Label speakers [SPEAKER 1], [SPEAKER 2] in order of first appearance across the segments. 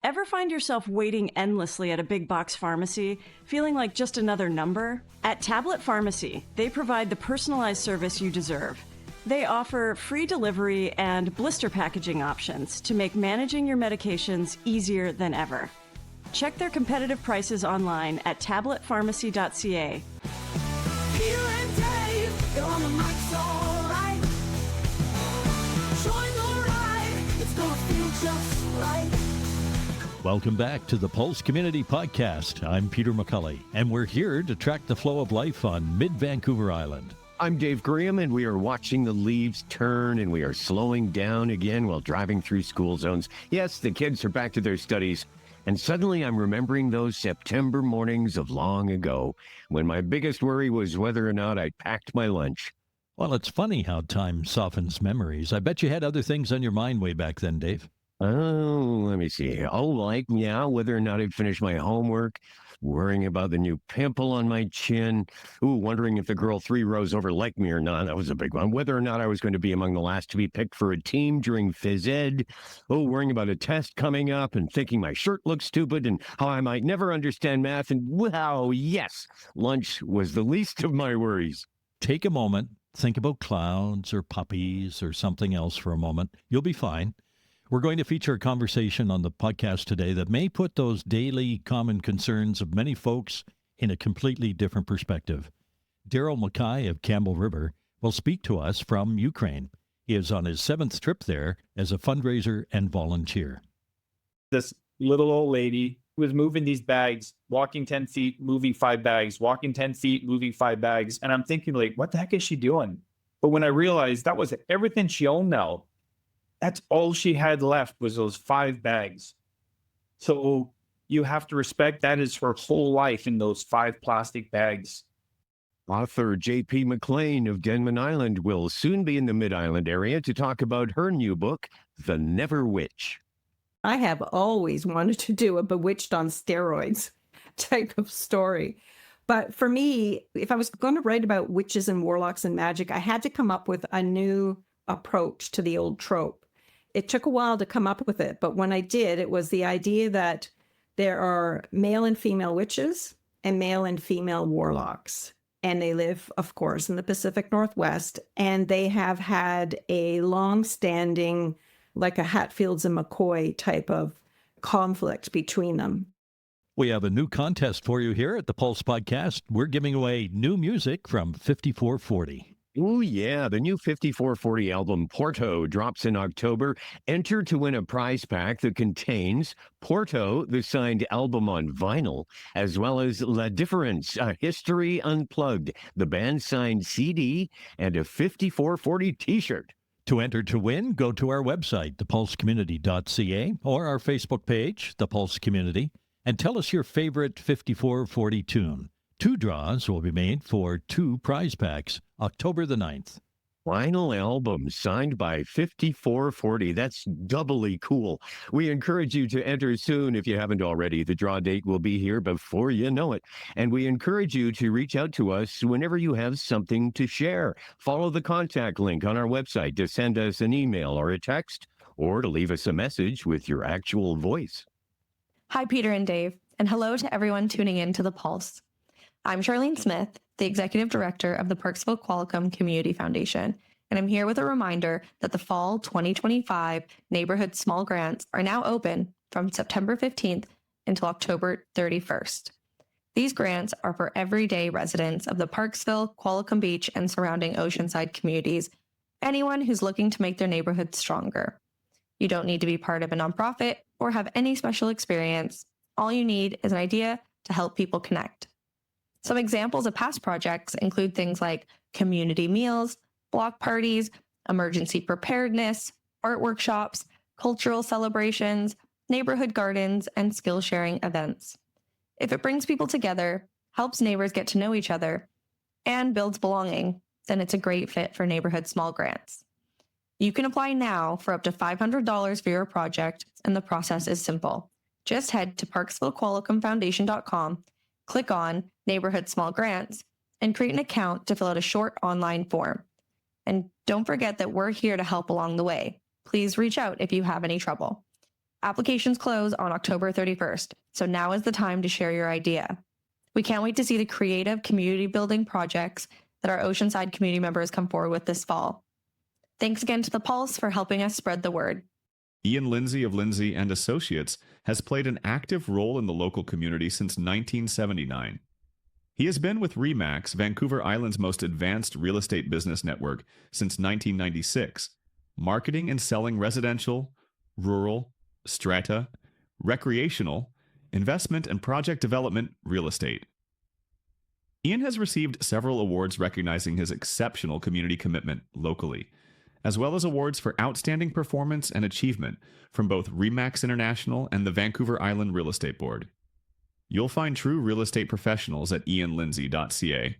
[SPEAKER 1] Ever find yourself waiting endlessly at a big box pharmacy, feeling like just another number? At Tablet Pharmacy, they provide the personalized service you deserve. They offer free delivery and blister packaging options to make managing your medications easier than ever. Check their competitive prices online at tabletpharmacy.ca.
[SPEAKER 2] Peter and Dave, they're on the mic, so alright. Join the ride, it's gonna feel just right.
[SPEAKER 3] Welcome back to the Pulse Community Podcast. I'm Peter McCully, and we're here to track the flow of life on mid-Vancouver Island.
[SPEAKER 4] I'm Dave Graham, and we are watching the leaves turn, and we are slowing down again while driving through school zones. Yes, the kids are back to their studies, and suddenly I'm remembering those September mornings of long ago when my biggest worry was whether or not I'd packed my lunch.
[SPEAKER 3] Well, it's funny how time softens memories. I bet you had other things on your mind way back then, Dave.
[SPEAKER 4] Oh, let me see. Whether or not I'd finished my homework, worrying about the new pimple on my chin. Wondering if the girl 3 rows over liked me or not. That was a big one. Whether or not I was going to be among the last to be picked for a team during phys ed. Worrying about a test coming up and thinking my shirt looked stupid and how I might never understand math. And wow, yes, lunch was the least of my worries.
[SPEAKER 3] Take a moment, think about clouds or puppies or something else for a moment. You'll be fine. We're going to feature a conversation on the podcast today that may put those daily common concerns of many folks in a completely different perspective. Darrell MacKay of Campbell River will speak to us from Ukraine. He is on his 7th trip there as a fundraiser and volunteer.
[SPEAKER 5] This little old lady was moving these bags, walking 10 feet, moving 5 bags, walking 10 feet, moving 5 bags. And I'm thinking, like, what the heck is she doing? But when I realized that was everything she owned now, that's all she had left was those 5 bags. So you have to respect that is her whole life in those 5 plastic bags.
[SPEAKER 4] Author JP McLean of Denman Island will soon be in the Mid-Island area to talk about her new book, The Never Witch.
[SPEAKER 6] I have always wanted to do a Bewitched on steroids type of story. But for me, if I was going to write about witches and warlocks and magic, I had to come up with a new approach to the old trope. It took a while to come up with it, but when I did, it was the idea that there are male and female witches and male and female warlocks. And they live, of course, in the Pacific Northwest, and they have had a long-standing, like a Hatfields and McCoy type of conflict between them.
[SPEAKER 3] We have a new contest for you here at the Pulse Podcast. We're giving away new music from 5440.
[SPEAKER 4] Oh, yeah. The new 5440 album, Porto, drops in October. Enter to win a prize pack that contains Porto, the signed album on vinyl, as well as La Difference, a History Unplugged, the band signed CD, and a 5440 t-shirt.
[SPEAKER 3] To enter to win, go to our website, thepulsecommunity.ca, or our Facebook page, The Pulse Community, and tell us your favorite 5440 tune. 2 draws will be made for 2 prize packs, October the 9th.
[SPEAKER 4] Vinyl album signed by 5440. That's doubly cool. We encourage you to enter soon if you haven't already. The draw date will be here before you know it. And we encourage you to reach out to us whenever you have something to share. Follow the contact link on our website to send us an email or a text, or to leave us a message with your actual voice.
[SPEAKER 7] Hi, Peter and Dave, and hello to everyone tuning in to The Pulse. I'm Charlene Smith, the Executive Director of the Parksville Qualicum Community Foundation, and I'm here with a reminder that the Fall 2025 Neighborhood Small Grants are now open from September 15th until October 31st. These grants are for everyday residents of the Parksville, Qualicum Beach, and surrounding oceanside communities, anyone who's looking to make their neighborhood stronger. You don't need to be part of a nonprofit or have any special experience. All you need is an idea to help people connect. Some examples of past projects include things like community meals, block parties, emergency preparedness, art workshops, cultural celebrations, neighborhood gardens, and skill-sharing events. If it brings people together, helps neighbors get to know each other, and builds belonging, then it's a great fit for neighborhood small grants. You can apply now for up to $500 for your project, and the process is simple. Just head to parksvillequalicumfoundation.com, click on Neighborhood Small Grants, and create an account to fill out a short online form. And don't forget that we're here to help along the way. Please reach out if you have any trouble. Applications close on October 31st, so now is the time to share your idea. We can't wait to see the creative community building projects that our Oceanside community members come forward with this fall. Thanks again to the Pulse for helping us spread the word.
[SPEAKER 8] Ian Lindsay of Lindsay and Associates has played an active role in the local community since 1979. He has been with RE/MAX, Vancouver Island's most advanced real estate business network, since 1996, marketing and selling residential, rural, strata, recreational, investment and project development real estate. Ian has received several awards recognizing his exceptional community commitment locally, as well as awards for outstanding performance and achievement from both RE/MAX International and the Vancouver Island Real Estate Board. You'll find true real estate professionals at ianlindsay.ca.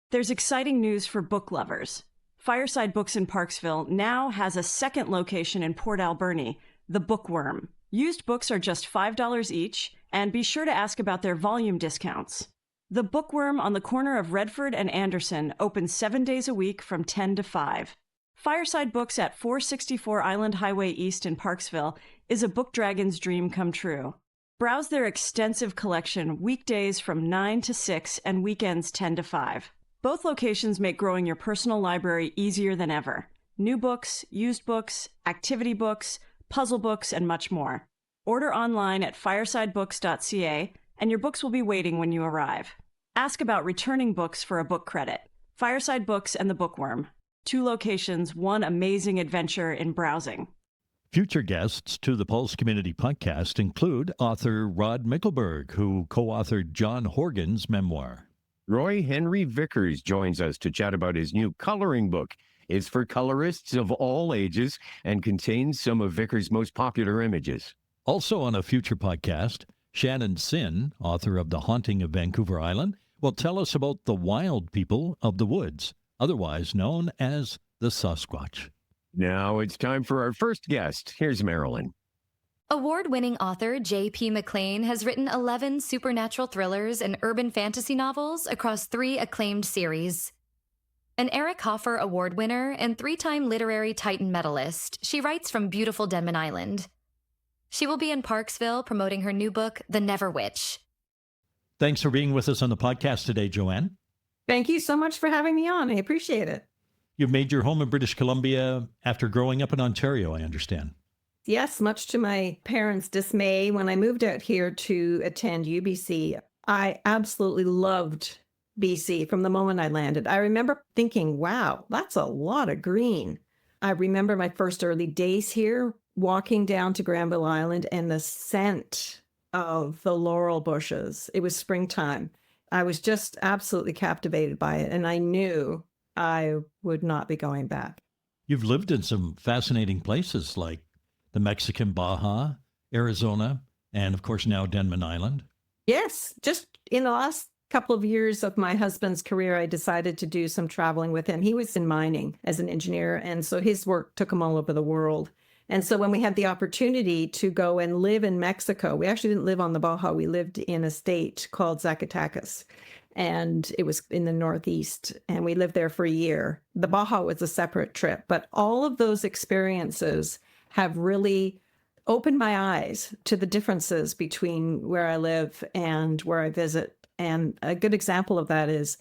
[SPEAKER 1] There's exciting news for book lovers. Fireside Books in Parksville now has a second location in Port Alberni, the Bookworm. Used books are just $5 each, and be sure to ask about their volume discounts. The Bookworm on the corner of Redford and Anderson opens 7 days a week from 10 to 5. Fireside Books at 464 Island Highway East in Parksville is a book dragon's dream come true. Browse their extensive collection weekdays from 9 to 6 and weekends 10 to 5. Both locations make growing your personal library easier than ever. New books, used books, activity books, puzzle books, and much more. Order online at firesidebooks.ca, and your books will be waiting when you arrive. Ask about returning books for a book credit. Fireside Books and the Bookworm. 2 locations, one amazing adventure in browsing.
[SPEAKER 3] Future guests to the Pulse Community Podcast include author Rod Mickelberg, who co-authored John Horgan's memoir.
[SPEAKER 4] Roy Henry Vickers joins us to chat about his new coloring book. It's for colorists of all ages and contains some of Vickers' most popular images.
[SPEAKER 3] Also on a future podcast, Shannon Sin, author of The Haunting of Vancouver Island, will tell us about the wild people of the woods, otherwise known as the Sasquatch.
[SPEAKER 4] Now it's time for our first guest. Here's Marilyn.
[SPEAKER 9] Award-winning author JP McLean has written 11 supernatural thrillers and urban fantasy novels across 3 acclaimed series. An Eric Hoffer Award winner and 3-time Literary Titan medalist, she writes from beautiful Denman Island. She will be in Parksville promoting her new book, The Never Witch.
[SPEAKER 3] Thanks for being with us on the podcast today, Joanne.
[SPEAKER 6] Thank you so much for having me on. I appreciate it.
[SPEAKER 3] You've made your home in British Columbia after growing up in Ontario, I understand.
[SPEAKER 6] Yes, much to my parents' dismay, when I moved out here to attend UBC, I absolutely loved BC from the moment I landed. I remember thinking, wow, that's a lot of green. I remember my first early days here, walking down to Granville Island and the scent of the laurel bushes. It was springtime. I was just absolutely captivated by it, and I knew I would not be going back.
[SPEAKER 3] You've lived in some fascinating places like the Mexican Baja, Arizona, and of course now Denman Island.
[SPEAKER 6] Yes, just in the last couple of years of my husband's career, I decided to do some traveling with him. He was in mining as an engineer, and so his work took him all over the world. And so when we had the opportunity to go and live in Mexico, we actually didn't live on the Baja. We lived in a state called Zacatecas, and it was in the Northeast, and we lived there for a year. The Baja was a separate trip, but all of those experiences have really opened my eyes to the differences between where I live and where I visit. And a good example of that is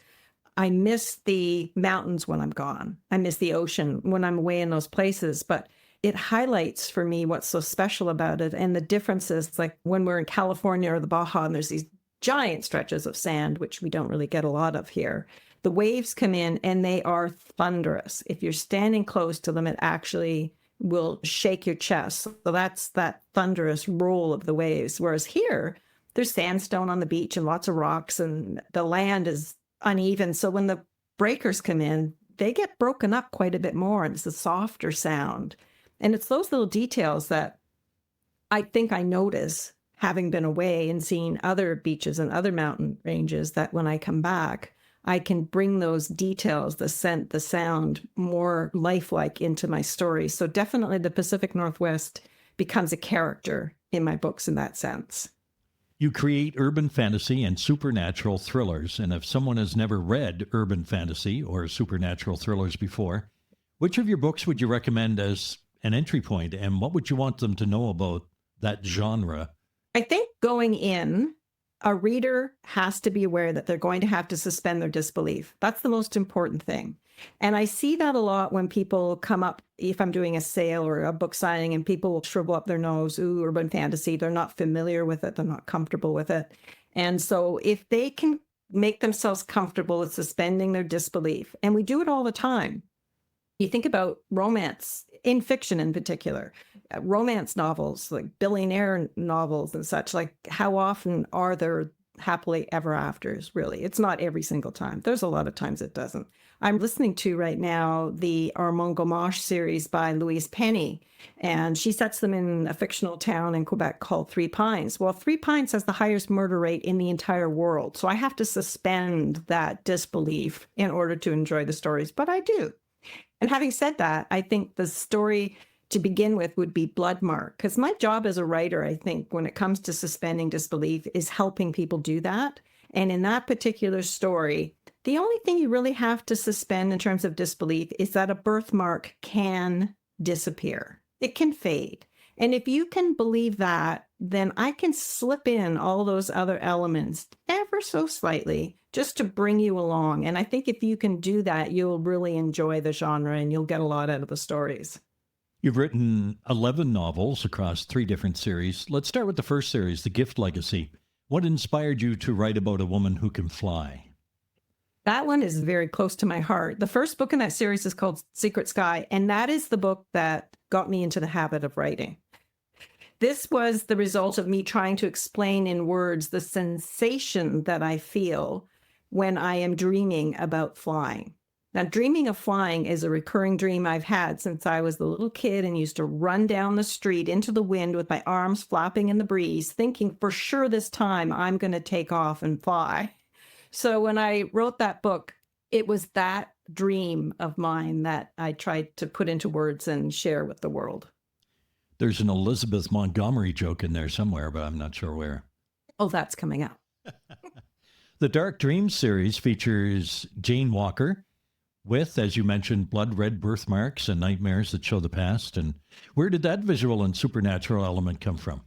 [SPEAKER 6] I miss the mountains when I'm gone. I miss the ocean when I'm away in those places, but it highlights for me what's so special about it and the differences, like when we're in California or the Baja and there's these giant stretches of sand, which we don't really get a lot of here. The waves come in and they are thunderous. If you're standing close to them, it actually will shake your chest. So that's that thunderous roll of the waves. Whereas here, there's sandstone on the beach and lots of rocks and the land is uneven. So when the breakers come in, they get broken up quite a bit more. And it's a softer sound. And it's those little details that I think I notice having been away and seeing other beaches and other mountain ranges, that when I come back, I can bring those details, the scent, the sound, more lifelike into my story. So definitely the Pacific Northwest becomes a character in my books in that sense.
[SPEAKER 3] You create urban fantasy and supernatural thrillers. And if someone has never read urban fantasy or supernatural thrillers before, which of your books would you recommend as an entry point, and what would you want them to know about that genre?
[SPEAKER 6] I think going in, a reader has to be aware that they're going to have to suspend their disbelief. That's the most important thing. And I see that a lot when people come up, if I'm doing a sale or a book signing, and people will shrivel up their nose, ooh, urban fantasy. They're not familiar with it. They're not comfortable with it. And so if they can make themselves comfortable with suspending their disbelief, and we do it all the time. You think about romance, in fiction in particular, romance novels, like billionaire novels and such, like how often are there happily ever afters, really? It's not every single time. There's a lot of times it doesn't. I'm listening to right now the Armand Gamache series by Louise Penny, and she sets them in a fictional town in Quebec called Three Pines. Well, Three Pines has the highest murder rate in the entire world, so I have to suspend that disbelief in order to enjoy the stories, but I do. And having said that, I think the story to begin with would be Bloodmark, because my job as a writer, I think, when it comes to suspending disbelief, is helping people do that. And in that particular story, the only thing you really have to suspend in terms of disbelief is that a birthmark can disappear. It can fade. And if you can believe that, then I can slip in all those other elements ever so slightly just to bring you along. And I think if you can do that, you'll really enjoy the genre and you'll get a lot out of the stories.
[SPEAKER 3] You've written 11 novels across 3 different series. Let's start with the first series, The Gift Legacy. What inspired you to write about a woman who can fly?
[SPEAKER 6] That one is very close to my heart. The first book in that series is called Secret Sky, and that is the book that got me into the habit of writing. This was the result of me trying to explain in words the sensation that I feel when I am dreaming about flying. Now, dreaming of flying is a recurring dream I've had since I was a little kid and used to run down the street into the wind with my arms flapping in the breeze, thinking for sure this time I'm going to take off and fly. So when I wrote that book, it was that dream of mine that I tried to put into words and share with the world.
[SPEAKER 3] There's an Elizabeth Montgomery joke in there somewhere, but I'm not sure where.
[SPEAKER 6] Oh, that's coming up.
[SPEAKER 3] The Dark Dreams series features Jane Walker with, as you mentioned, blood red birthmarks and nightmares that show the past. And where did that visual and supernatural element come from?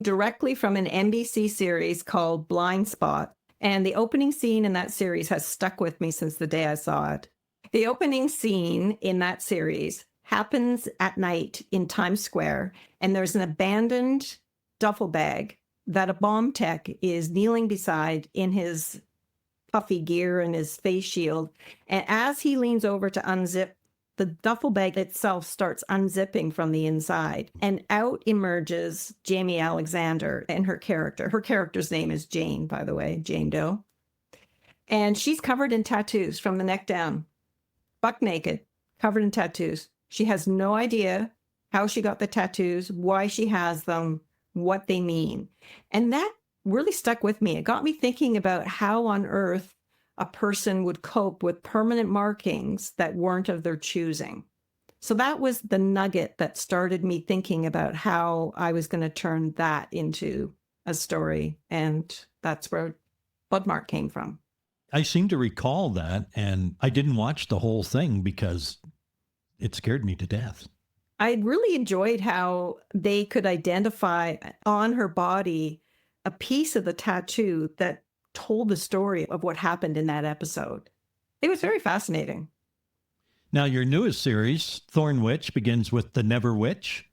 [SPEAKER 6] Directly from an NBC series called Blind Spot. And the opening scene in that series has stuck with me since the day I saw it. The opening scene in that series happens at night in Times Square, and there's an abandoned duffel bag that a bomb tech is kneeling beside in his puffy gear and his face shield. And as he leans over to unzip, the duffel bag itself starts unzipping from the inside, and out emerges Jamie Alexander and her character. Her character's name is Jane, by the way, Jane Doe. And she's covered in tattoos from the neck down, buck naked, covered in tattoos. She has no idea how she got the tattoos, why she has them, what they mean. And that really stuck with me. It got me thinking about how on earth a person would cope with permanent markings that weren't of their choosing. So that was the nugget that started me thinking about how I was going to turn that into a story. And that's where Bloodmark came from.
[SPEAKER 3] I seem to recall that, and I didn't watch the whole thing because it scared me to death.
[SPEAKER 6] I really enjoyed how they could identify on her body a piece of the tattoo that told the story of what happened in that episode. It was very fascinating.
[SPEAKER 3] Now, your newest series, Thorne Witch, begins with The Never Witch.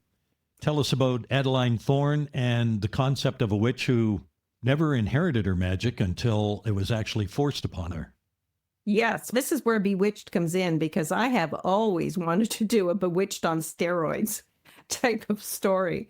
[SPEAKER 3] Tell us about Adeline Thorne and the concept of a witch who never inherited her magic until it was actually forced upon her.
[SPEAKER 6] Yes, this is where Bewitched comes in, because I have always wanted to do a Bewitched on steroids type of story.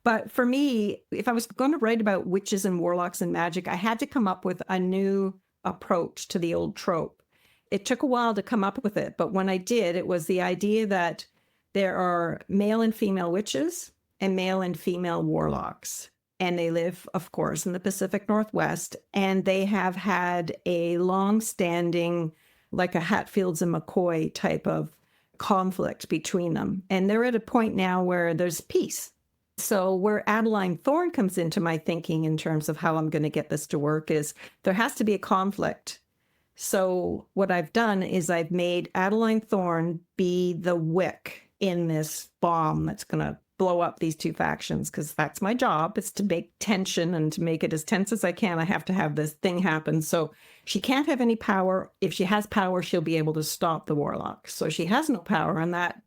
[SPEAKER 6] But for me, if I was going to write about witches and warlocks and magic, I had to come up with a new approach to the old trope. It took a while to come up with it, but when I did, it was the idea that there are male and female witches and male and female warlocks. And they live, of course, in the Pacific Northwest, and they have had a long-standing, like a Hatfields and McCoy type of conflict between them. And they're at a point now where there's peace. So where Adeline Thorne comes into my thinking in terms of how I'm going to get this to work is there has to be a conflict. So what I've done is I've made Adeline Thorne be the wick in this bomb that's going to blow up these two factions, because that's my job. It's to make tension and to make it as tense as I can. I have to have this thing happen. So she can't have any power. If she has power, she'll be able to stop the warlock. So she has no power, and that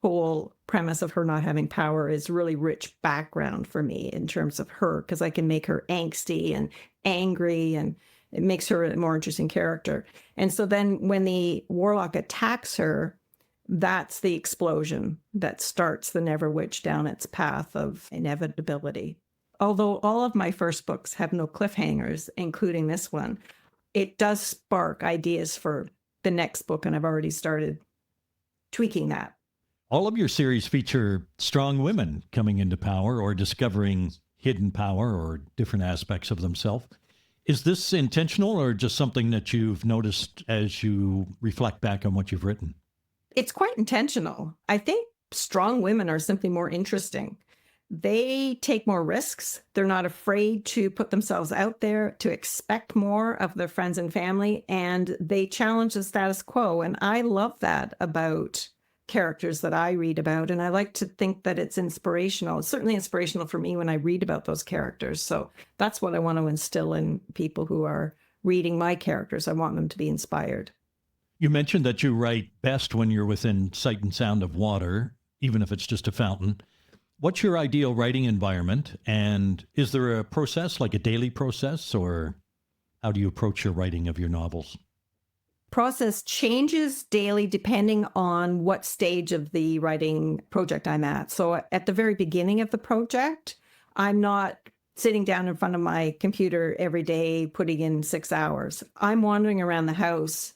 [SPEAKER 6] whole premise of her not having power is really rich background for me in terms of her, because I can make her angsty and angry, and it makes her a more interesting character. And so then when the warlock attacks her, that's the explosion that starts the Never Witch down its path of inevitability. Although all of my first books have no cliffhangers, including this one, it does spark ideas for the next book, and I've already started tweaking that.
[SPEAKER 3] All of your series feature strong women coming into power or discovering hidden power or different aspects of themselves. Is this intentional or just something that you've noticed as you reflect back on what you've written?
[SPEAKER 6] It's quite intentional. I think strong women are simply more interesting. They take more risks. They're not afraid to put themselves out there, to expect more of their friends and family, and they challenge the status quo. And I love that about characters that I read about, and I like to think that it's inspirational. It's certainly inspirational for me when I read about those characters. So that's what I want to instill in people who are reading my characters. I want them to be inspired.
[SPEAKER 3] You mentioned that you write best when you're within sight and sound of water, even if it's just a fountain. What's your ideal writing environment? And is there a process, like a daily process, or how do you approach your writing of your novels?
[SPEAKER 6] Process changes daily depending on what stage of the writing project I'm at. So at the very beginning of the project, I'm not sitting down in front of my computer every day, putting in 6 hours. I'm wandering around the house,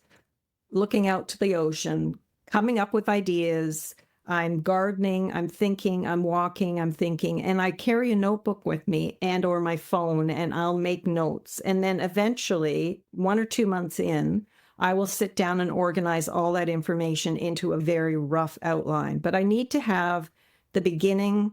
[SPEAKER 6] looking out to the ocean, coming up with ideas. I'm gardening, I'm thinking, I'm walking, I'm thinking, and I carry a notebook with me and or my phone, and I'll make notes. And then eventually, 1 or 2 months in, I will sit down and organize all that information into a very rough outline. But I need to have the beginning,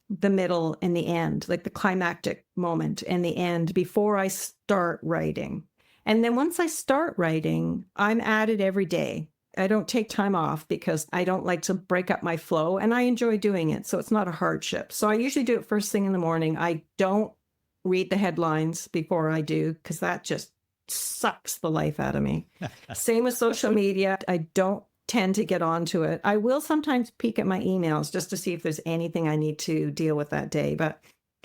[SPEAKER 6] the middle, and the end, like the climactic moment and the end before I start writing. And then once I start writing, I'm at it every day. I don't take time off because I don't like to break up my flow, and I enjoy doing it. So it's not a hardship. So I usually do it first thing in the morning. I don't read the headlines before I do, because that just sucks the life out of me. Same with social media. I don't tend to get onto it. I will sometimes peek at my emails just to see if there's anything I need to deal with that day. But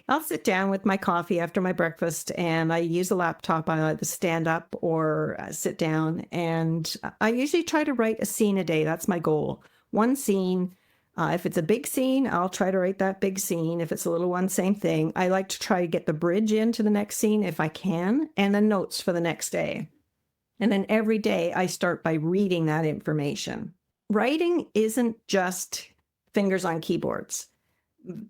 [SPEAKER 6] I'll sit down with my coffee after my breakfast, and I use a laptop. I either stand up or sit down, and I usually try to write a scene a day. That's my goal. One scene. If it's a big scene, I'll try to write that big scene. If it's a little one, same thing. I like to try to get the bridge into the next scene if I can, and then notes for the next day. And then every day I start by reading that information. Writing isn't just fingers on keyboards.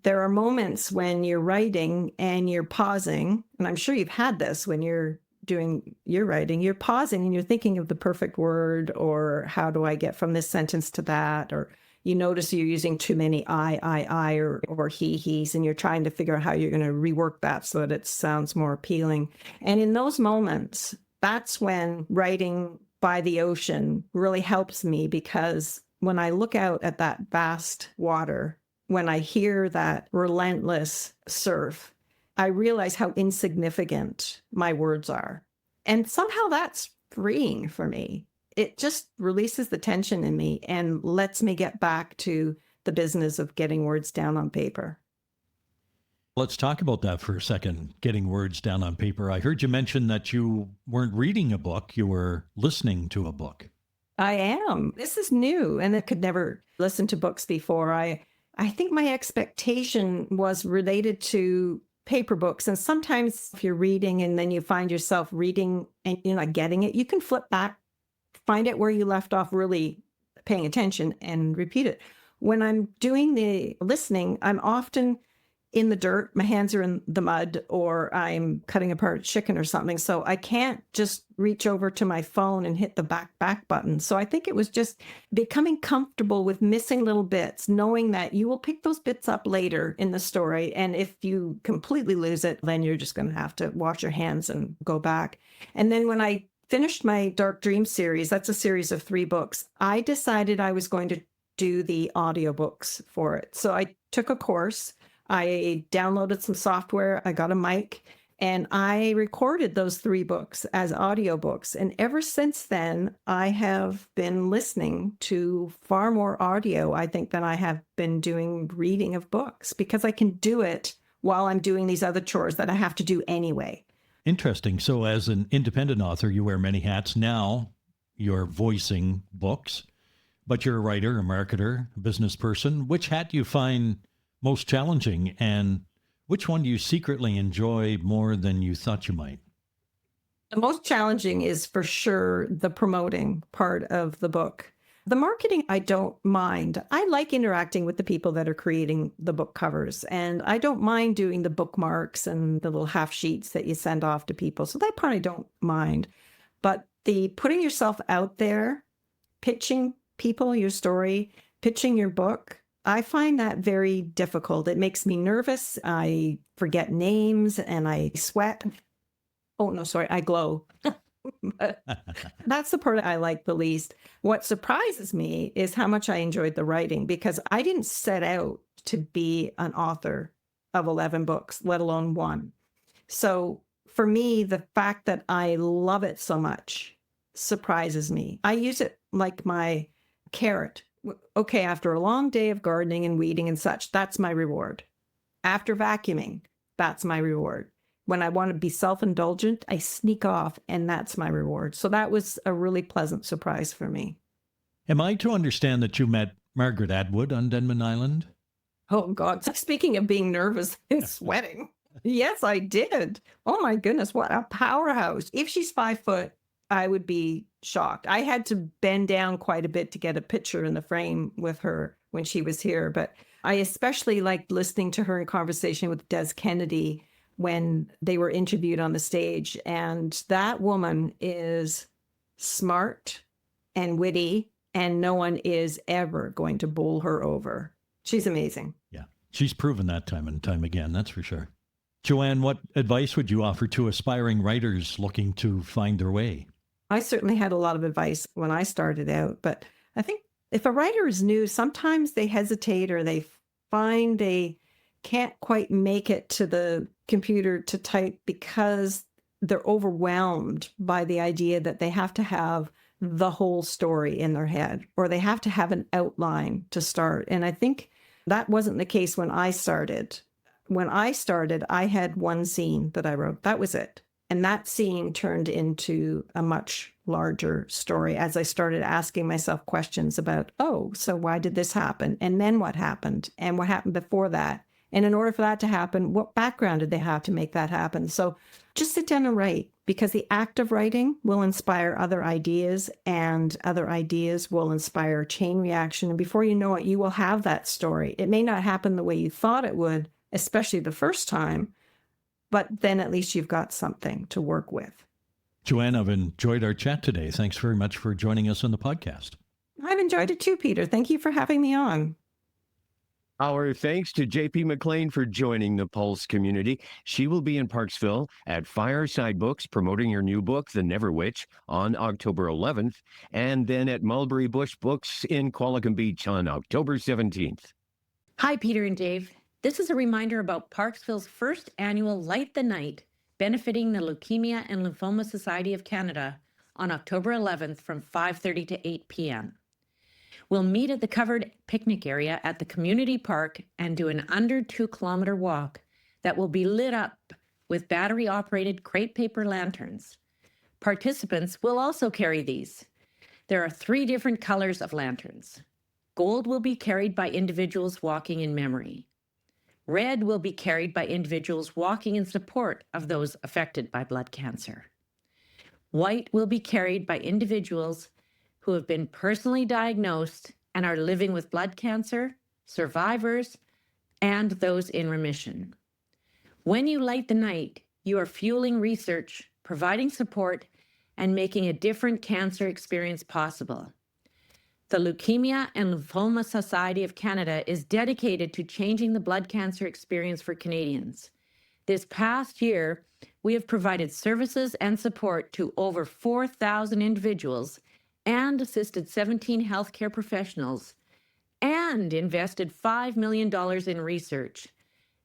[SPEAKER 6] There are moments when you're writing and you're pausing, and I'm sure you've had this when you're doing your writing. You're pausing and you're thinking of the perfect word, or how do I get from this sentence to that, or you notice you're using too many I, or he's, and you're trying to figure out how you're going to rework that so that it sounds more appealing. And in those moments, that's when writing by the ocean really helps me, because when I look out at that vast water, when I hear that relentless surf, I realize how insignificant my words are. And somehow that's freeing for me. It just releases the tension in me and lets me get back to the business of getting words down on paper.
[SPEAKER 3] Let's talk about that for a second, getting words down on paper. I heard you mention that you weren't reading a book, you were listening to a book.
[SPEAKER 6] I am. This is new, and I could never listen to books before. I think my expectation was related to paper books. And sometimes if you're reading and then you find yourself reading and you're not getting it, you can flip back, find it where you left off, really paying attention, and repeat it. When I'm doing the listening, I'm often in the dirt, my hands are in the mud, or I'm cutting apart chicken or something. So I can't just reach over to my phone and hit the back button. So I think it was just becoming comfortable with missing little bits, knowing that you will pick those bits up later in the story. And if you completely lose it, then you're just going to have to wash your hands and go back. And then when I finished my Dark Dream series, that's a series of 3 books, I decided I was going to do the audiobooks for it. So I took a course. I downloaded some software. I got a mic and I recorded those 3 books as audiobooks. And ever since then, I have been listening to far more audio, I think, than I have been doing reading of books, because I can do it while I'm doing these other chores that I have to do anyway.
[SPEAKER 3] Interesting. So as an independent author, you wear many hats. Now you're voicing books, but you're a writer, a marketer, a business person. Which hat do you find most challenging, and which one do you secretly enjoy more than you thought you might?
[SPEAKER 6] The most challenging is for sure the promoting part of the book. The marketing, I don't mind. I like interacting with the people that are creating the book covers, and I don't mind doing the bookmarks and the little half sheets that you send off to people. So that part I don't mind. But the putting yourself out there, pitching people your story, pitching your book, I find that very difficult. It makes me nervous. I forget names and I sweat. Oh, no, sorry, I glow. But that's the part I like the least. What surprises me is how much I enjoyed the writing, because I didn't set out to be an author of 11 books, let alone 1. So for me, the fact that I love it so much surprises me. I use it like my carrot. Okay, after a long day of gardening and weeding and such, that's my reward. After vacuuming, that's my reward. When I want to be self-indulgent, I sneak off, and that's my reward. So that was a really pleasant surprise for me.
[SPEAKER 3] Am I to understand that you met Margaret Atwood on Denman Island?
[SPEAKER 6] Oh, God. So speaking of being nervous and sweating, yes, I did. Oh, my goodness. What a powerhouse. If she's 5 foot, I would be shocked. I had to bend down quite a bit to get a picture in the frame with her when she was here. But I especially liked listening to her in conversation with Des Kennedy when they were interviewed on the stage. And that woman is smart and witty, and no one is ever going to bowl her over. She's amazing.
[SPEAKER 3] Yeah, she's proven that time and time again, that's for sure. Joanne, what advice would you offer to aspiring writers looking to find their way?
[SPEAKER 6] I certainly had a lot of advice when I started out, but I think if a writer is new, sometimes they hesitate or they find they can't quite make it to the computer to type because they're overwhelmed by the idea that they have to have the whole story in their head, or they have to have an outline to start. And I think that wasn't the case when I started. When I started, I had one scene that I wrote. That was it. And that scene turned into a much larger story as I started asking myself questions about, oh, so why did this happen? And then what happened? And what happened before that? And in order for that to happen, what background did they have to make that happen? So just sit down and write, because the act of writing will inspire other ideas, and other ideas will inspire chain reaction. And before you know it, you will have that story. It may not happen the way you thought it would, especially the first time, but then at least you've got something to work with.
[SPEAKER 3] Joanne, I've enjoyed our chat today. Thanks very much for joining us on the podcast.
[SPEAKER 6] I've enjoyed it too, Peter. Thank you for having me on.
[SPEAKER 4] Our thanks to JP McLean for joining the Pulse community. She will be in Parksville at Fireside Books promoting her new book, The Never Witch, on October 11th, and then at Mulberry Bush Books in Qualicum Beach on October 17th.
[SPEAKER 10] Hi, Peter and Dave. This is a reminder about Parksville's first annual Light the Night, benefiting the Leukemia and Lymphoma Society of Canada on October 11th from 5:30 to 8 p.m. We'll meet at the covered picnic area at the community park and do an under 2-kilometer walk that will be lit up with battery-operated crepe paper lanterns. Participants will also carry these. There are 3 different colors of lanterns. Gold will be carried by individuals walking in memory. Red will be carried by individuals walking in support of those affected by blood cancer. White will be carried by individuals who have been personally diagnosed and are living with blood cancer, survivors, and those in remission. When you light the night, you are fueling research, providing support, and making a different cancer experience possible. The Leukemia and Lymphoma Society of Canada is dedicated to changing the blood cancer experience for Canadians. This past year, we have provided services and support to over 4,000 individuals and assisted 17 healthcare professionals and invested $5 million in research.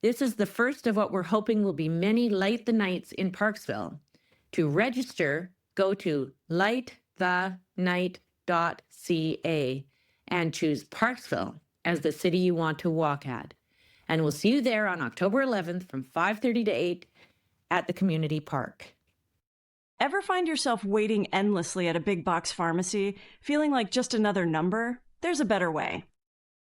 [SPEAKER 10] This is the first of what we're hoping will be many Light the Nights in Parksville. To register, go to lightthenight.ca and choose Parksville as the city you want to walk at. And we'll see you there on October 11th from 5:30 to 8 at the community park.
[SPEAKER 1] Ever find yourself waiting endlessly at a big box pharmacy, feeling like just another number? There's a better way.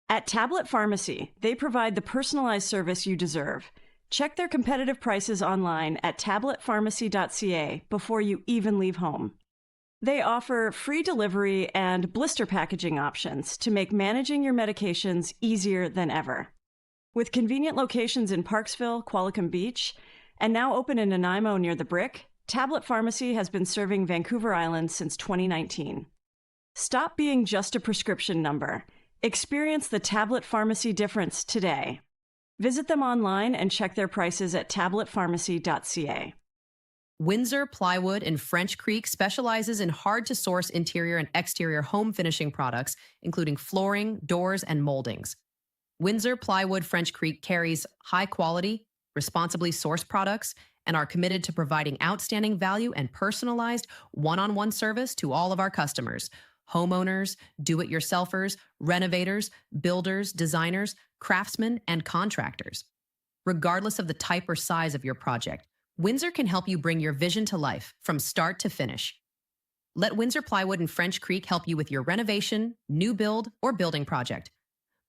[SPEAKER 1] At Tablet Pharmacy, they provide the personalized service you deserve. Check their competitive prices online at tabletpharmacy.ca before you even leave home. They offer free delivery and blister packaging options to make managing your medications easier than ever. With convenient locations in Parksville, Qualicum Beach, and now open in Nanaimo near the Brick, Tablet Pharmacy has been serving Vancouver Island since 2019. Stop being just a prescription number. Experience the Tablet Pharmacy difference today. Visit them online and check their prices at tabletpharmacy.ca.
[SPEAKER 11] Windsor Plywood in French Creek specializes in hard-to-source interior and exterior home finishing products, including flooring, doors, and moldings. Windsor Plywood French Creek carries high-quality, responsibly sourced products and are committed to providing outstanding value and personalized one-on-one service to all of our customers: homeowners, do-it-yourselfers, renovators, builders, designers, craftsmen, and contractors. Regardless of the type or size of your project, Windsor can help you bring your vision to life from start to finish. Let Windsor Plywood in French Creek help you with your renovation, new build, or building project.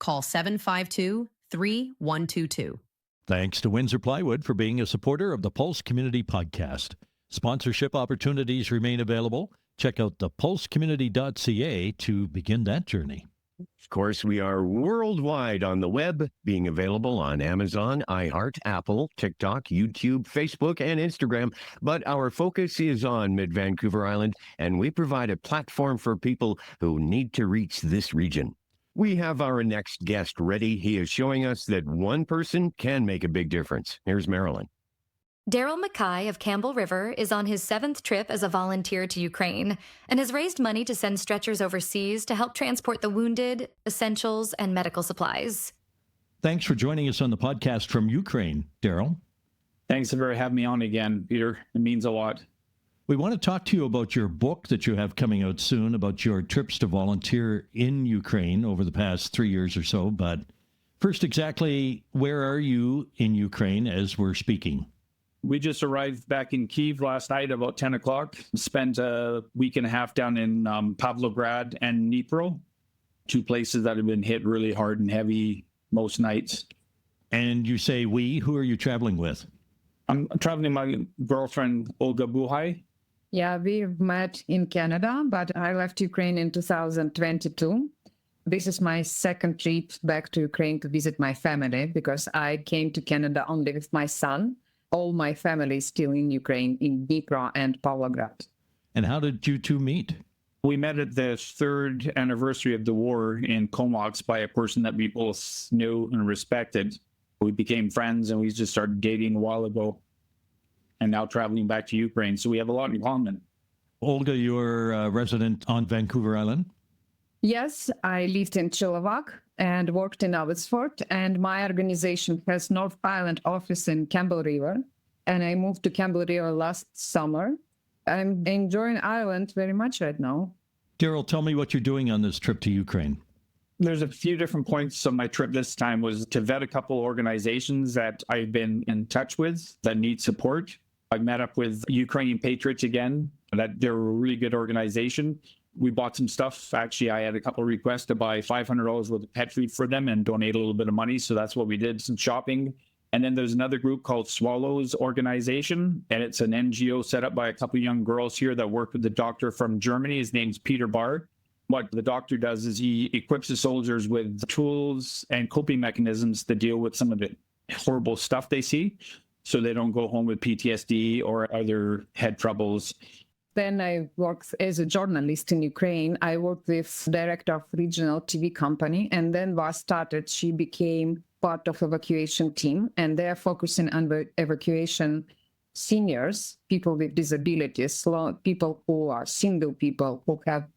[SPEAKER 11] Call 752-3122.
[SPEAKER 3] Thanks to Windsor Plywood for being a supporter of the Pulse Community Podcast. Sponsorship opportunities remain available. Check out thepulsecommunity.ca to begin that journey.
[SPEAKER 4] Of course, we are worldwide on the web, being available on Amazon, iHeart, Apple, TikTok, YouTube, Facebook, and Instagram. But our focus is on Mid-Vancouver Island, and we provide a platform for people who need to reach this region. We have our next guest ready. He is showing us that one person can make a big difference. Here's Marilyn.
[SPEAKER 9] Darrell MacKay of Campbell River is on his 7th trip as a volunteer to Ukraine and has raised money to send stretchers overseas to help transport the wounded, essentials, and medical supplies.
[SPEAKER 3] Thanks for joining us on the podcast from Ukraine, Darrell.
[SPEAKER 5] Thanks for having me on again, Peter. It means a lot.
[SPEAKER 3] We want to talk to you about your book that you have coming out soon, about your trips to volunteer in Ukraine over the past 3 years or so. But first, exactly where are you in Ukraine as we're speaking?
[SPEAKER 5] We just arrived back in Kyiv last night about 10 o'clock. Spent a week and a half down in Pavlograd and Dnipro, two places that have been hit really hard and heavy most nights.
[SPEAKER 3] And you say we, who are you traveling with?
[SPEAKER 5] I'm traveling with my girlfriend, Olga Buhai.
[SPEAKER 12] Yeah, we've met in Canada, but I left Ukraine in 2022. This is my second trip back to Ukraine to visit my family because I came to Canada only with my son. All my family is still in Ukraine, in Dnipro and Pavlograd.
[SPEAKER 3] And how did you two meet?
[SPEAKER 5] We met at the 3rd anniversary of the war in Comox by a person that we both knew and respected. We became friends and we just started dating a while ago and now traveling back to Ukraine. So we have a lot in common.
[SPEAKER 3] Olga, you're a resident on Vancouver Island?
[SPEAKER 12] Yes, I lived in Chilliwack and worked in Abbotsford, and my organization has North Island office in Campbell River, and I moved to Campbell River last summer. I'm enjoying Ireland very much right now.
[SPEAKER 3] Darrell, tell me what you're doing on this trip to Ukraine.
[SPEAKER 5] There's a few different points of my trip this time was to vet a couple organizations that I've been in touch with that need support. I met up with Ukrainian Patriots again, that they're a really good organization. We bought some stuff. Actually, I had a couple of requests to buy $500 worth of pet food for them and donate a little bit of money. So that's what we did, some shopping. And then there's another group called Swallows Organization, and it's an NGO set up by a couple of young girls here that work with the doctor from Germany. His name's Peter Barr. What the doctor does is he equips the soldiers with tools and coping mechanisms to deal with some of the horrible stuff they see, so they don't go home with PTSD or other head troubles.
[SPEAKER 12] Then I worked as a journalist in Ukraine. I worked with director of regional TV company, and then was started. She became part of evacuation team, and they are focusing on the evacuation seniors, people with disabilities, people who are single people who have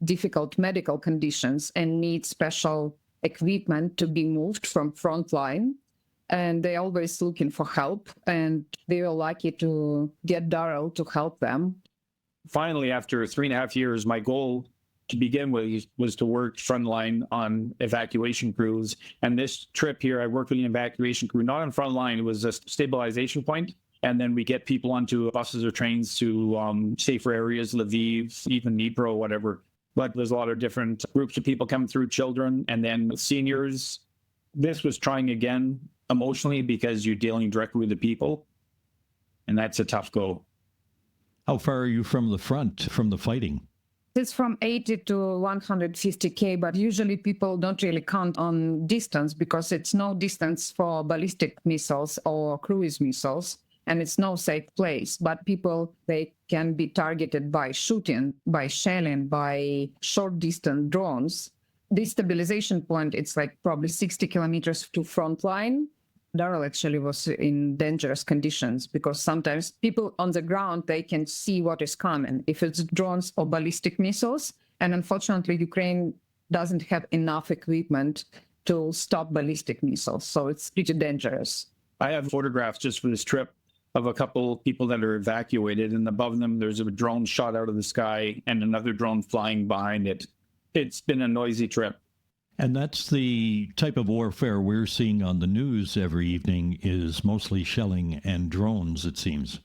[SPEAKER 12] difficult medical conditions and need special equipment to be moved from frontline. And they're always looking for help. And they were lucky to get Darrell to help them.
[SPEAKER 5] Finally, after 3.5 years, my goal to begin with was to work frontline on evacuation crews. And this trip here, I worked with an evacuation crew, not on frontline, it was a stabilization point. And then we get people onto buses or trains to safer areas, Lviv, even Dnipro, whatever. But there's a lot of different groups of people coming through, children, and then seniors. This was trying again emotionally because you're dealing directly with the people. And that's a tough go.
[SPEAKER 3] How far are you from the front, from the fighting?
[SPEAKER 12] It's from 80 to 150K, but usually people don't really count on distance because it's no distance for ballistic missiles or cruise missiles, and it's no safe place. But people, they can be targeted by shooting, by shelling, by short distance drones. This stabilization point, it's like probably 60 kilometers to front line. Darrell actually was in dangerous conditions because sometimes people on the ground, they can see what is coming, if it's drones or ballistic missiles. And unfortunately, Ukraine doesn't have enough equipment to stop ballistic missiles. So it's pretty dangerous.
[SPEAKER 5] I have photographs just for this trip of a couple people that are evacuated, and above them, there's a drone shot out of the sky and another drone flying behind it. It's been a noisy trip.
[SPEAKER 3] And that's the type of warfare we're seeing on the news every evening, is mostly shelling and drones, it seems.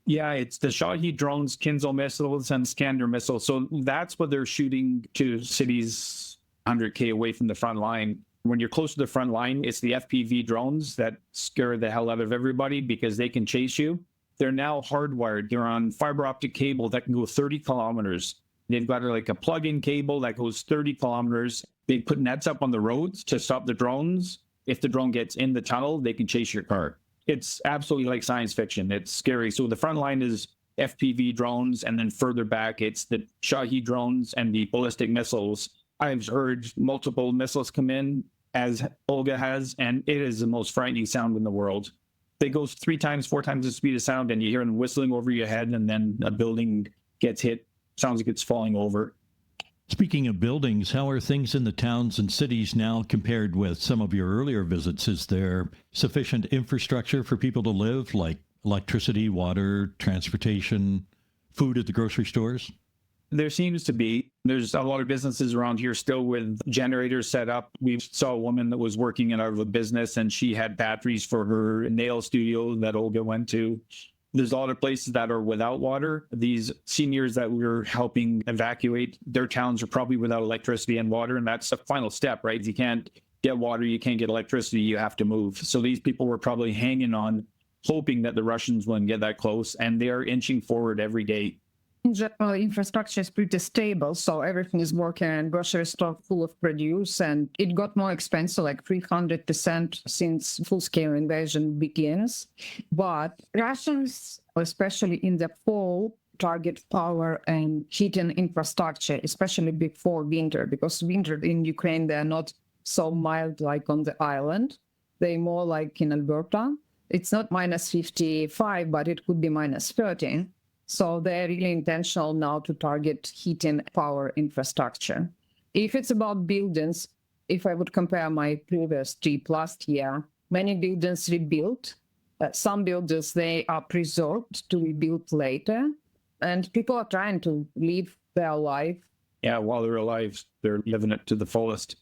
[SPEAKER 5] Yeah, it's the Shahed drones, Kinzhal missiles, and Skander missiles. So that's what they're shooting to cities 100K away from the front line. When you're close to the front line, it's the FPV drones that scare the hell out of everybody because they can chase you. They're now hardwired. They're on fiber optic cable that can go 30 kilometers. They've got like a plug-in cable that goes 30 kilometers. They put nets up on the roads to stop the drones. If the drone gets in the tunnel, they can chase your car. It's absolutely like science fiction. It's scary. So the front line is FPV drones, and then further back, it's the Shahed drones and the ballistic missiles. I've heard multiple missiles come in, as Olga has, and it is the most frightening sound in the world. They go 3 times, 4 times the speed of sound, and you hear them whistling over your head, and then a building gets hit. Sounds like it's falling over.
[SPEAKER 3] Speaking of buildings, how are things in the towns and cities now compared with some of your earlier visits? Is there sufficient infrastructure for people to live, like electricity, water, transportation, food at the grocery stores?
[SPEAKER 5] There seems to be. There's a lot of businesses around here still with generators set up. We saw a woman that was working out of a business, and she had batteries for her nail studio that Olga went to. There's a lot of places that are without water. These seniors that we're helping evacuate, their towns are probably without electricity and water, and that's the final step, right? You can't get water, you can't get electricity, you have to move. So these people were probably hanging on, hoping that the Russians wouldn't get that close, and they are inching forward every day.
[SPEAKER 12] In general, infrastructure is pretty stable, so everything is working, and grocery store full of produce, and it got more expensive, like 300% since full-scale invasion begins. But Russians, especially in the fall, target power and heating infrastructure, especially before winter, because winter in Ukraine, they're not so mild like on the island. They're more like in Alberta. It's not minus 55, but it could be minus 13. So they're really intentional now to target heating power infrastructure. If it's about buildings, if I would compare my previous trip last year, many buildings rebuilt. Some buildings, they are preserved to rebuild later. And people are trying to live their life.
[SPEAKER 5] Yeah, while they're alive, they're living it to the fullest.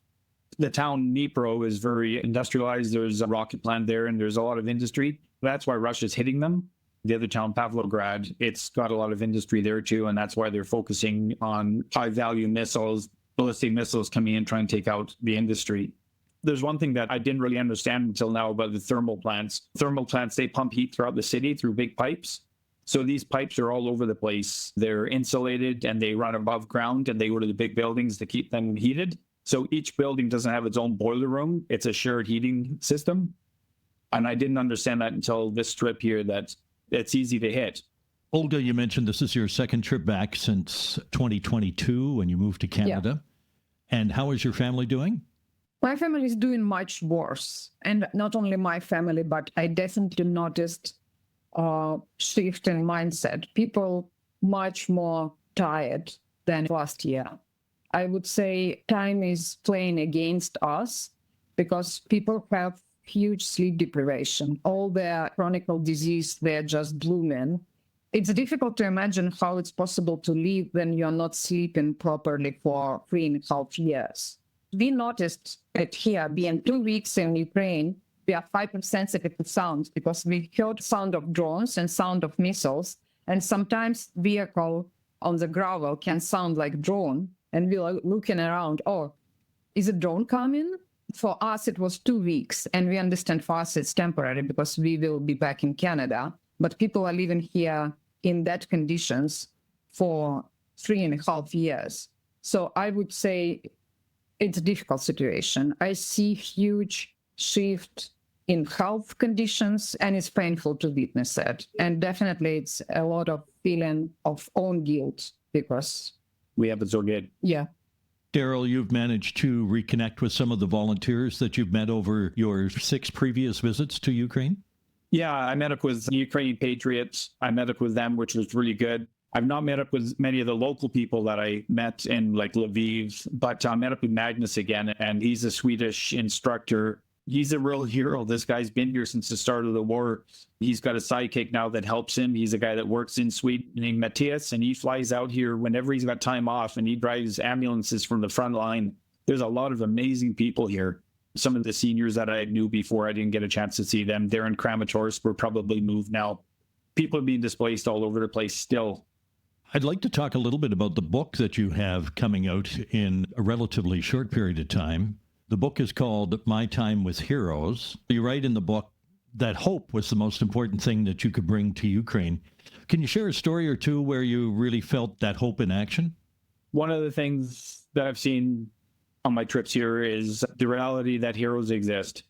[SPEAKER 5] The town Dnipro is very industrialized. There's a rocket plant there, and there's a lot of industry. That's why Russia's hitting them. The other town, Pavlograd, it's got a lot of industry there too, and that's why they're focusing on high-value missiles, ballistic missiles coming in, trying to take out the industry. There's one thing that I didn't really understand until now about the thermal plants. Thermal plants, they pump heat throughout the city through big pipes. So these pipes are all over the place. They're insulated, and they run above ground, and they go to the big buildings to keep them heated. So each building doesn't have its own boiler room. It's a shared heating system. And I didn't understand that until this trip here, that it's easy to hit.
[SPEAKER 3] Olga, you mentioned this is your second trip back since 2022 when you moved to Canada. Yeah. And how is your family doing?
[SPEAKER 12] My family is doing much worse. And not only my family, but I definitely noticed a shift in mindset. People much more tired than last year. I would say time is playing against us because people have huge sleep deprivation. All their chronic disease, they're just blooming. It's difficult to imagine how it's possible to live when you're not sleeping properly for 3.5 years. We noticed it here, being 2 weeks in Ukraine, we are hypersensitive to sounds because we heard sound of drones and sound of missiles, and sometimes vehicle on the gravel can sound like drone, and we're looking around, oh, is a drone coming? For us, it was 2 weeks, and we understand for us it's temporary because we will be back in Canada, but people are living here in that conditions for 3.5 years. So I would say it's a difficult situation. I see huge shift in health conditions, and it's painful to witness it. And definitely it's a lot of feeling of own guilt because
[SPEAKER 5] We have it so good.
[SPEAKER 12] yeah.
[SPEAKER 3] Darrell, you've managed to reconnect with some of the volunteers that you've met over your 6 previous visits to Ukraine?
[SPEAKER 5] Yeah, I met up with Ukrainian patriots. I met up with them, which was really good. I've not met up with many of the local people that I met in like Lviv, but I met up with Magnus again, and he's a Swedish instructor. He's a real hero. This guy's been here since the start of the war. He's got a sidekick now that helps him. He's a guy that works in Sweden named Matthias, and he flies out here whenever he's got time off, and he drives ambulances from the front line. There's a lot of amazing people here. Some of the seniors that I knew before, I didn't get a chance to see them. They're in Kramatorsk. We're probably moved now. People are being displaced all over the place still.
[SPEAKER 3] I'd like to talk a little bit about the book that you have coming out in a relatively short period of time. The book is called My Time with Heroes. You write in the book that hope was the most important thing that you could bring to Ukraine. Can you share a story or two where you really felt that hope in action?
[SPEAKER 5] One of the things that I've seen on my trips here is the reality that heroes exist.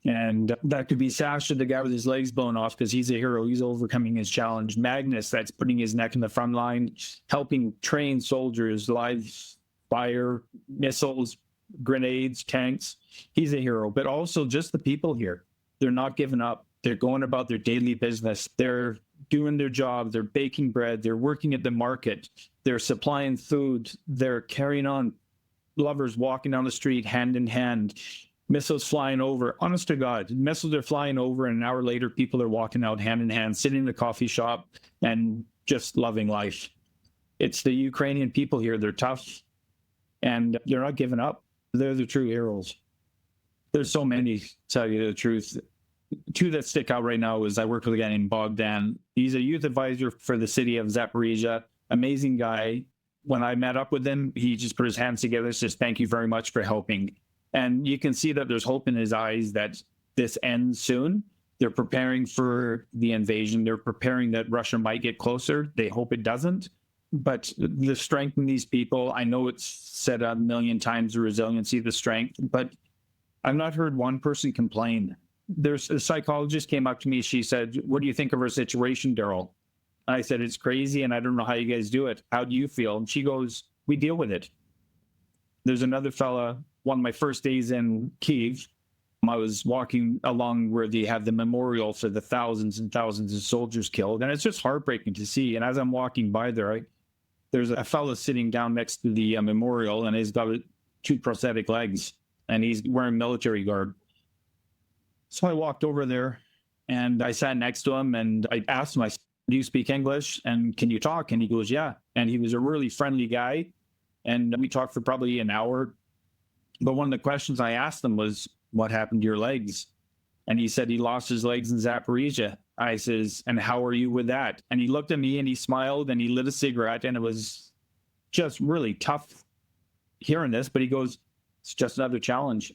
[SPEAKER 5] And that could be Sasha, the guy with his legs blown off, because he's a hero. He's overcoming his challenge. Magnus, that's putting his neck in the front line, helping train soldiers, live fire, missiles, grenades, tanks. He's a hero. But also just the people here. They're not giving up. They're going about their daily business. They're doing their job. They're baking bread. They're working at the market. They're supplying food. They're carrying on. Lovers walking down the street hand in hand. Missiles flying over. Honest to God, missiles are flying over, and an hour later, people are walking out hand in hand, sitting in the coffee shop and just loving life. It's the Ukrainian people here. They're tough, and they're not giving up. They're the true heroes. There's so many, to tell you the truth. 2 that stick out right now is I work with a guy named Bogdan. He's a youth advisor for the city of Zaporizhia. Amazing guy. When I met up with him, he just put his hands together and says, "Thank you very much for helping." And you can see that there's hope in his eyes that this ends soon. They're preparing for the invasion. They're preparing that Russia might get closer. They hope it doesn't. But the strength in these people, I know it's said a million times, the resiliency, the strength, but I've not heard one person complain. There's a psychologist came up to me. She said, "What do you think of our situation, Darrell?" I said, "It's crazy, and I don't know how you guys do it. How do you feel?" And she goes, "We deal with it." There's another fella, one of my first days in Kyiv, I was walking along where they have the memorial for the thousands and thousands of soldiers killed, and it's just heartbreaking to see. And as I'm walking by there, there's a fella sitting down next to the memorial, and he's got 2 prosthetic legs, and he's wearing military garb. So I walked over there, and I sat next to him, and I asked him, "Do you speak English? And can you talk?" And he goes, "Yeah." And he was a really friendly guy. And we talked for probably an hour. But one of the questions I asked him was, "What happened to your legs?" And he said he lost his legs in Zaporizhia. I says, "And how are you with that?" And he looked at me and he smiled and he lit a cigarette. And it was just really tough hearing this. But he goes, "It's just another challenge.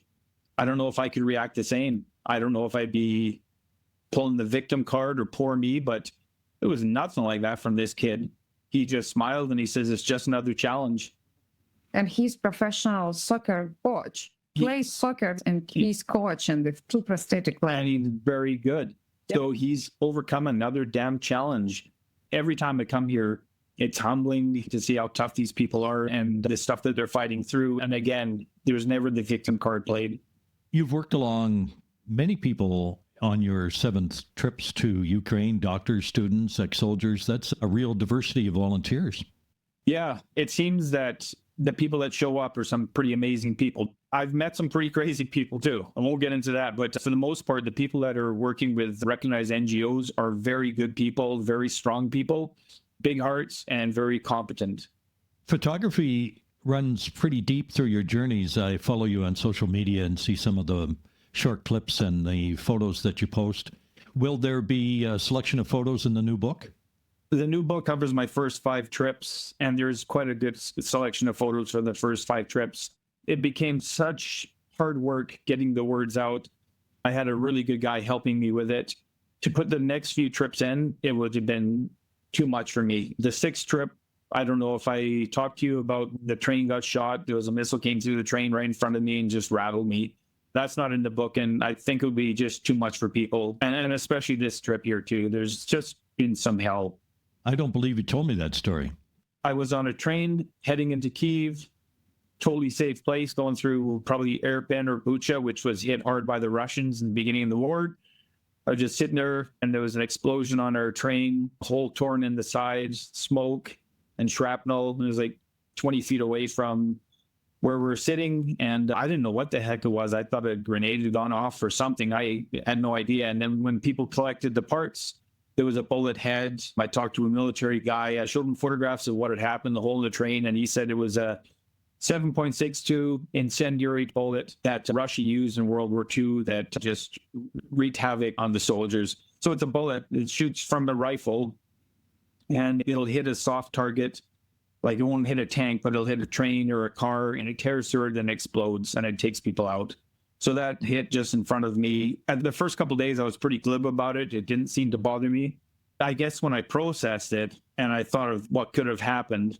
[SPEAKER 5] I don't know if I could react the same. I don't know if I'd be pulling the victim card or poor me, but it was nothing like that from this kid." He just smiled and he says, "It's just another challenge."
[SPEAKER 12] And he's professional soccer coach. Plays soccer and he's coaching with 2 prosthetic legs.
[SPEAKER 5] And he's very good. Yep. So he's overcome another damn challenge. Every time I come here, it's humbling to see how tough these people are and the stuff that they're fighting through. And again, there's never the victim card played.
[SPEAKER 3] You've worked along many people on your 7th trips to Ukraine, doctors, students, ex-soldiers. That's a real diversity of volunteers.
[SPEAKER 5] Yeah, it seems that the people that show up are some pretty amazing people. I've met some pretty crazy people too. I won't get into that, but for the most part, the people that are working with recognized NGOs are very good people, very strong people, big hearts, and very competent.
[SPEAKER 3] Photography runs pretty deep through your journeys. I follow you on social media and see some of the short clips and the photos that you post. Will there be a selection of photos in the new book?
[SPEAKER 5] The new book covers my first 5 trips, and there's quite a good selection of photos for the first 5 trips. It became such hard work getting the words out. I had a really good guy helping me with it. To put the next few trips in, it would have been too much for me. The 6th trip, I don't know if I talked to you about the train got shot. There was a missile came through the train right in front of me and just rattled me. That's not in the book, and I think it would be just too much for people. And especially this trip here too. There's just been some hell.
[SPEAKER 3] I don't believe you told me that story.
[SPEAKER 5] I was on a train heading into Kyiv, totally safe place, going through probably Irpin or Bucha, which was hit hard by the Russians in the beginning of the war. I was just sitting there, and there was an explosion on our train, hole torn in the sides, smoke and shrapnel. It was like 20 feet away from where we're sitting, and I didn't know what the heck it was. I thought a grenade had gone off or something. I had no idea. And then when people collected the parts, there was a bullet head. I talked to a military guy. I showed him photographs of what had happened, the hole in the train, and he said it was a 7.62 incendiary bullet that Russia used in World War II that just wreaked havoc on the soldiers. So it's a bullet. It shoots from a rifle, and it'll hit a soft target. Like, it won't hit a tank, but it'll hit a train or a car, and it tears through it and explodes, and it takes people out. So that hit just in front of me. At the first couple of days, I was pretty glib about it. It didn't seem to bother me. I guess when I processed it and I thought of what could have happened,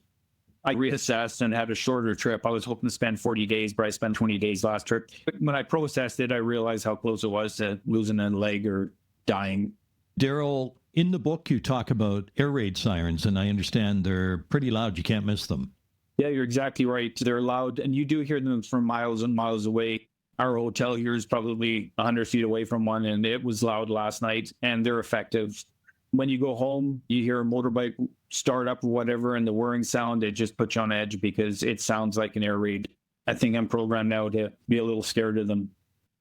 [SPEAKER 5] I reassessed and had a shorter trip. I was hoping to spend 40 days, but I spent 20 days last trip. But when I processed it, I realized how close it was to losing a leg or dying.
[SPEAKER 3] Darrell, in the book, you talk about air raid sirens, and I understand they're pretty loud. You can't miss them.
[SPEAKER 5] Yeah, you're exactly right. They're loud, and you do hear them from miles and miles away. Our hotel here is probably 100 feet away from one, and it was loud last night, and they're effective. When you go home, you hear a motorbike start up or whatever, and the whirring sound, it just puts you on edge because it sounds like an air raid. I think I'm programmed now to be a little scared of them.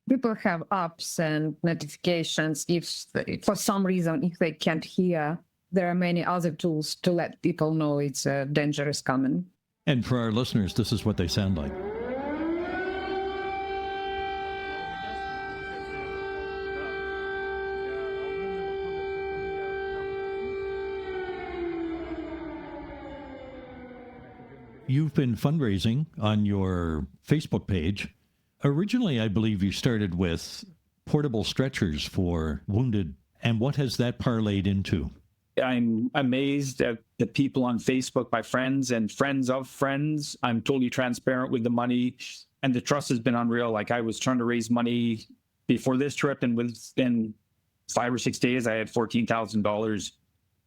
[SPEAKER 12] People have apps and notifications. If for some reason, if they can't hear, there are many other tools to let people know it's dangerous coming.
[SPEAKER 3] And for our listeners, this is what they sound like. You've been fundraising on your Facebook page. Originally, I believe you started with portable stretchers for wounded. And what has that parlayed into?
[SPEAKER 5] I'm amazed at the people on Facebook, my friends and friends of friends. I'm totally transparent with the money, and the trust has been unreal. Like, I was trying to raise money before this trip, and within 5 or 6 days, I had $14,000.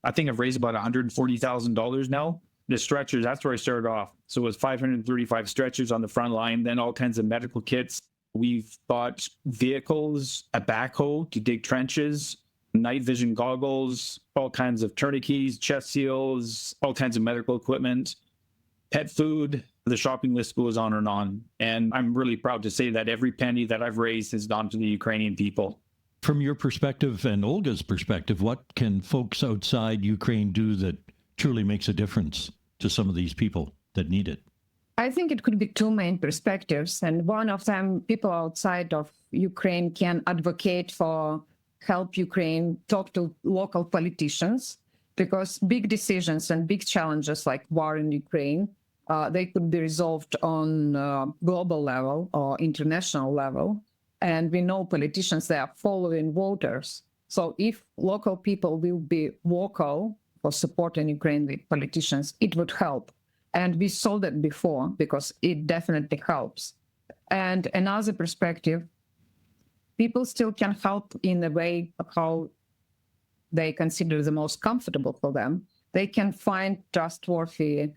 [SPEAKER 5] I think I've raised about $140,000 now. The stretchers, that's where I started off. So it was 535 stretchers on the front line, then all kinds of medical kits. We've bought vehicles, a backhoe to dig trenches, night vision goggles, all kinds of tourniquets, chest seals, all kinds of medical equipment, pet food. The shopping list goes on and on. And I'm really proud to say that every penny that I've raised has gone to the Ukrainian people.
[SPEAKER 3] From your perspective and Olga's perspective, what can folks outside Ukraine do that truly makes a difference to some of these people that need it?
[SPEAKER 12] I think it could be two main perspectives. And one of them, people outside of Ukraine can advocate for help Ukraine, talk to local politicians, because big decisions and big challenges like war in Ukraine, they could be resolved on global level or international level. And we know politicians, they are following voters. So if local people will be vocal for supporting Ukrainian politicians, it would help. And we saw that before because it definitely helps. And another perspective, people still can help in a way of how they consider the most comfortable for them. They can find trustworthy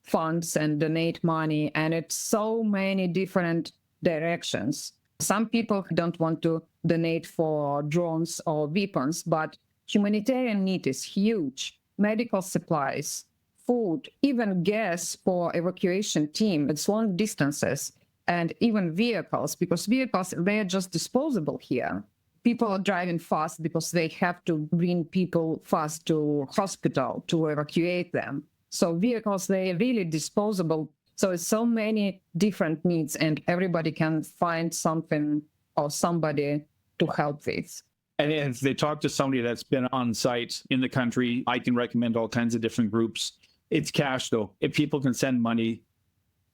[SPEAKER 12] funds and donate money, and it's so many different directions. Some people don't want to donate for drones or weapons, but humanitarian need is huge. Medical supplies, food, even gas for evacuation team. It's long distances, and even vehicles, because vehicles, they're just disposable here. People are driving fast because they have to bring people fast to hospital to evacuate them. So vehicles, they're really disposable. So it's so many different needs, and everybody can find something or somebody to help with.
[SPEAKER 5] And if they talk to somebody that's been on site in the country, I can recommend all kinds of different groups. It's cash, though. If people can send money,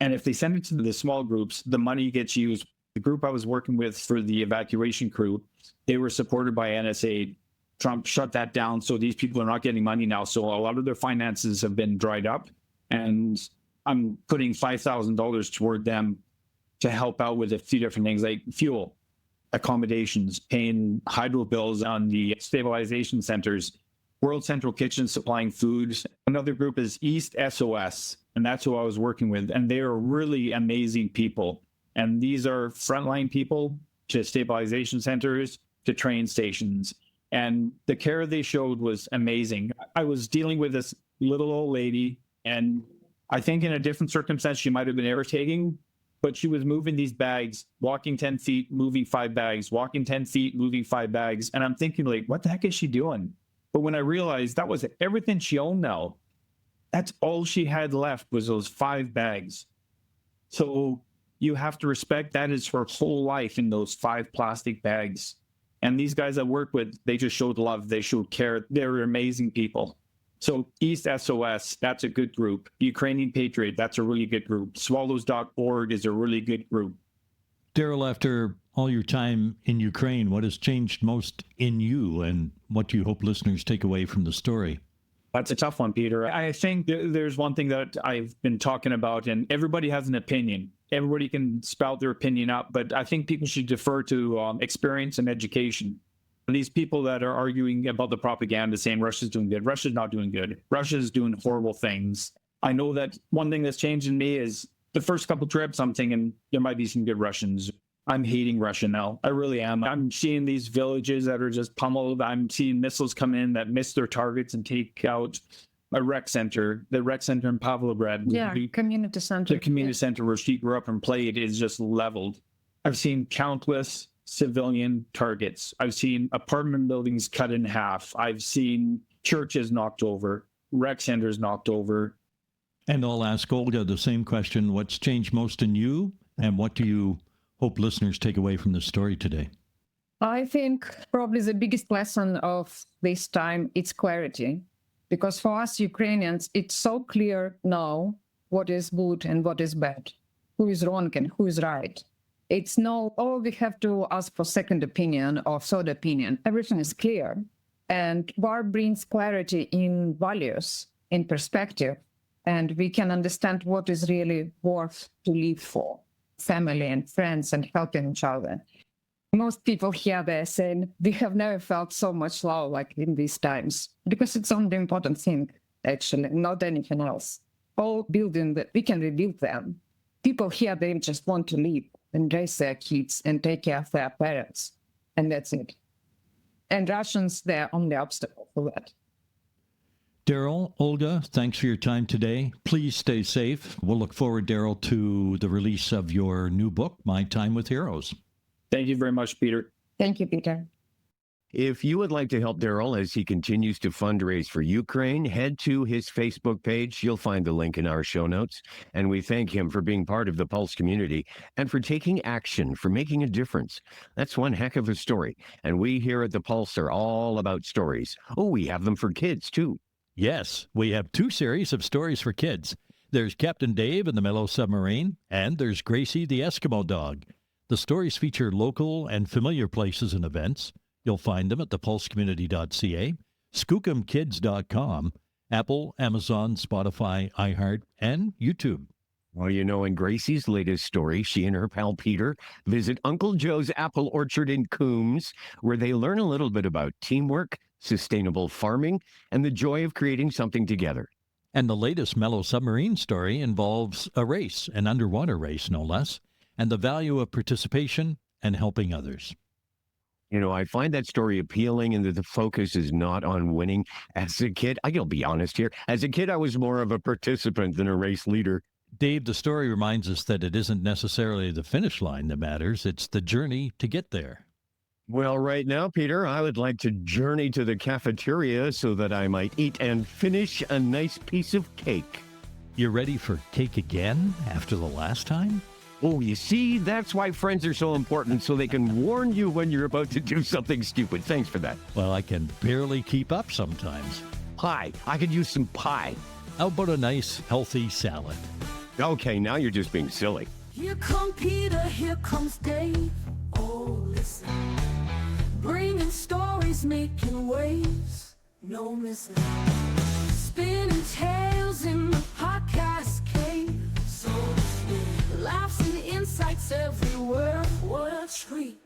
[SPEAKER 5] and if they send it to the small groups, the money gets used. The group I was working with for the evacuation crew, they were supported by NSA. Trump shut that down, so these people are not getting money now. So a lot of their finances have been dried up, and I'm putting $5,000 toward them to help out with a few different things like fuel, accommodations, paying hydro bills on the stabilization centers, World Central Kitchen supplying food. Another group is East SOS, and that's who I was working with. And they are really amazing people. And these are frontline people to stabilization centers, to train stations. And the care they showed was amazing. I was dealing with this little old lady, and I think in a different circumstance, she might have been irritating, but she was moving these bags, walking 10 feet, moving 5 bags, walking 10 feet, moving 5 bags. And I'm thinking, like, what the heck is she doing? But when I realized that was everything she owned now, that's all she had left was those 5 bags. So you have to respect that is her whole life in those 5 plastic bags. And these guys I work with, they just showed love. They showed care. They're amazing people. So East SOS, that's a good group. Ukrainian Patriot, that's a really good group. Swallows.org is a really good group.
[SPEAKER 3] Darrell, after all your time in Ukraine, what has changed most in you, and what do you hope listeners take away from the story?
[SPEAKER 5] That's a tough one, Peter. I think there's one thing that I've been talking about, and everybody has an opinion. Everybody can spout their opinion up, but I think people should defer to experience and education. These people that are arguing about the propaganda saying Russia's doing good, Russia's not doing good. Russia's doing horrible things. I know that one thing that's changed in me is the first couple trips, I'm thinking there might be some good Russians. I'm hating Russia now. I really am. I'm seeing these villages that are just pummeled. I'm seeing missiles come in that miss their targets and take out a rec center. The rec center in Pavlograd.
[SPEAKER 12] Yeah, community center.
[SPEAKER 5] The community center where she grew up and played is just leveled. I've seen countless civilian targets. I've seen apartment buildings cut in half. I've seen churches knocked over, rec centers knocked over.
[SPEAKER 3] And I'll ask Olga the same question. What's changed most in you, and what do you hope listeners take away from this story today?
[SPEAKER 12] I think probably the biggest lesson of this time is clarity. Because for us Ukrainians, it's so clear now what is good and what is bad, who is wrong and who is right. It's no, oh, we have to ask for second opinion or third opinion. Everything is clear. And war brings clarity in values, in perspective, and we can understand what is really worth to live for, family and friends and helping each other. Most people here, they're saying, we have never felt so much love like in these times, because it's only the important thing, actually, not anything else. All building that we can rebuild them. People here, they just want to live and raise their kids and take care of their parents. And that's it. And Russians, they're only obstacle for that.
[SPEAKER 3] Darrell, Olga, thanks for your time today. Please stay safe. We'll look forward, Darrell, to the release of your new book, My Time with Heroes.
[SPEAKER 5] Thank you very much, Peter.
[SPEAKER 12] Thank you, Peter.
[SPEAKER 4] If you would like to help Darrell as he continues to fundraise for Ukraine, head to his Facebook page. You'll find the link in our show notes. And we thank him for being part of the Pulse community and for taking action, for making a difference. That's one heck of a story. And we here at the Pulse are all about stories. Oh, we have them for kids, too.
[SPEAKER 3] Yes, we have 2 series of stories for kids. There's Captain Dave and the Mellow Submarine, and there's Gracie the Eskimo Dog. The stories feature local and familiar places and events. You'll find them at thepulsecommunity.ca, skookumkids.com, Apple, Amazon, Spotify, iHeart, and YouTube.
[SPEAKER 4] Well, you know, in Gracie's latest story, she and her pal Peter visit Uncle Joe's apple orchard in Coombs, where they learn a little bit about teamwork, sustainable farming, and the joy of creating something together.
[SPEAKER 3] And the latest Mellow Submarine story involves a race, an underwater race no less, and the value of participation and helping others.
[SPEAKER 4] You know, I find that story appealing and that the focus is not on winning. As a kid, I gotta be honest here. As a kid, I was more of a participant than a race leader.
[SPEAKER 3] Dave, the story reminds us that it isn't necessarily the finish line that matters, it's the journey to get there.
[SPEAKER 4] Well, right now, Peter, I would like to journey to the cafeteria so that I might eat and finish a nice piece of cake.
[SPEAKER 3] You're ready for cake again after the last time?
[SPEAKER 4] Oh, you see, that's why friends are so important, so they can warn you when you're about to do something stupid. Thanks for that.
[SPEAKER 3] Well, I can barely keep up sometimes.
[SPEAKER 4] Pie. I could use some pie.
[SPEAKER 3] How about a nice, healthy salad?
[SPEAKER 4] Okay, now you're just being silly.
[SPEAKER 2] Here come Peter, here comes Dave. Oh, listen. Bringing stories, making waves. No missing. Spinning tales in the podcast cave. So laughs and insights everywhere. What a treat.